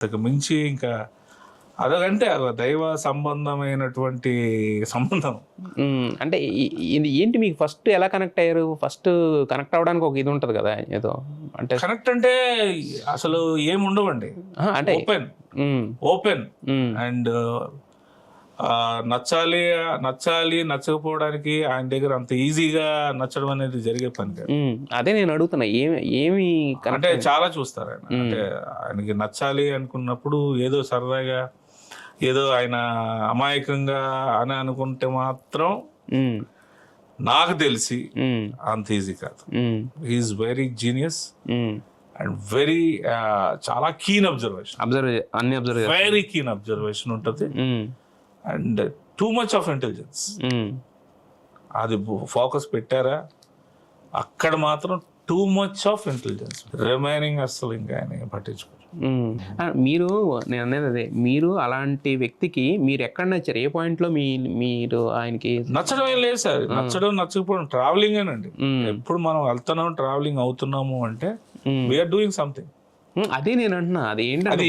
అంతకు మించి ఇంకా అదొకంటే అది దైవ సంబంధమైనటువంటి సంబంధం. అంటే ఇది ఏంటి మీకు ఫస్ట్ ఎలా కనెక్ట్ అయ్యారు? ఫస్ట్ కనెక్ట్ అవ్వడానికి ఒక ఇది ఉంటుంది కదా ఏదో, అంటే కనెక్ట్ అంటే అసలు ఏముండవండి, అంటే ఓపెన్ ఓపెన్ అండ్ నచ్చాలి నచ్చకపోవడానికి ఆయన దగ్గర అంత ఈజీగా నచ్చడం అనేది జరిగే పని కాదు. అదే నేను అడుగుతున్నా, ఏమి అంటే చాలా చూస్తారు ఆయన. అంటే ఆయనకి నచ్చాలి అనుకున్నప్పుడు ఏదో సరదాగా ఏదో ఆయన అమాయకంగా అని అనుకుంటే మాత్రం నాకు తెలిసి అంత ఈజీ కాదు. He is very genius and very చాలా keen observation, very keen observation ఉంటుంది and too much of intelligence. అది ఫోకస్ పెట్టారా అక్కడ మాత్రం too much of intelligence, remaining అసలు ఇంకా ఆయన పట్టించుకోరు. మీరు నేను అనేది అదే, మీరు అలాంటి వ్యక్తికి మీరు ఎక్కడ నచ్చారు? ఏ పాయింట్ లో మీరు ఆయనకి నచ్చడం ఏం లేదు సార్, నచ్చడం నచ్చకపోవడం ట్రావెలింగ్ ఏనండి. ఎప్పుడు మనం వెళ్తున్నాం ట్రావెలింగ్ అవుతున్నాము అంటే వీఆర్ డూయింగ్ సంథింగ్. అదే నేను అంటున్నా, అది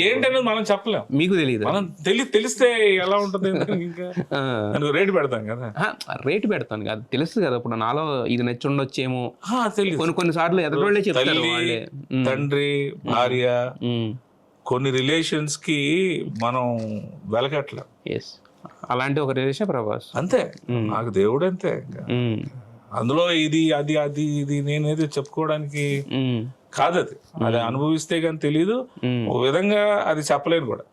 ఏంటనేది మనం చెప్పలేం, మీకు తెలియదు. మనం తెలిస్తే ఎలా ఉంటుంది ఇంకా రేటు పెడతాం కదా. రేటు పెడతాను కాదు, తెలుసు కదా. ఇప్పుడు నాలో ఇది నచ్చి ఉండొచ్చేమో తెలియదు. కొన్నిసార్లు ఎదురుళ్ళే చెప్తారు, తండ్రి భార్య కొన్ని రిలేషన్స్ కి మనం వెలకట్లేం. అలాంటి ఒక రిలేషన్ ప్రభాస్ అంతే, నాకు దేవుడు అంతే. అందులో ఇది అది అది ఇది నేనేది చెప్పుకోవడానికి కాదు, అది అనుభవిస్తే కానీ తెలీదు. ఒక విధంగా అది చెప్పలేను కూడా.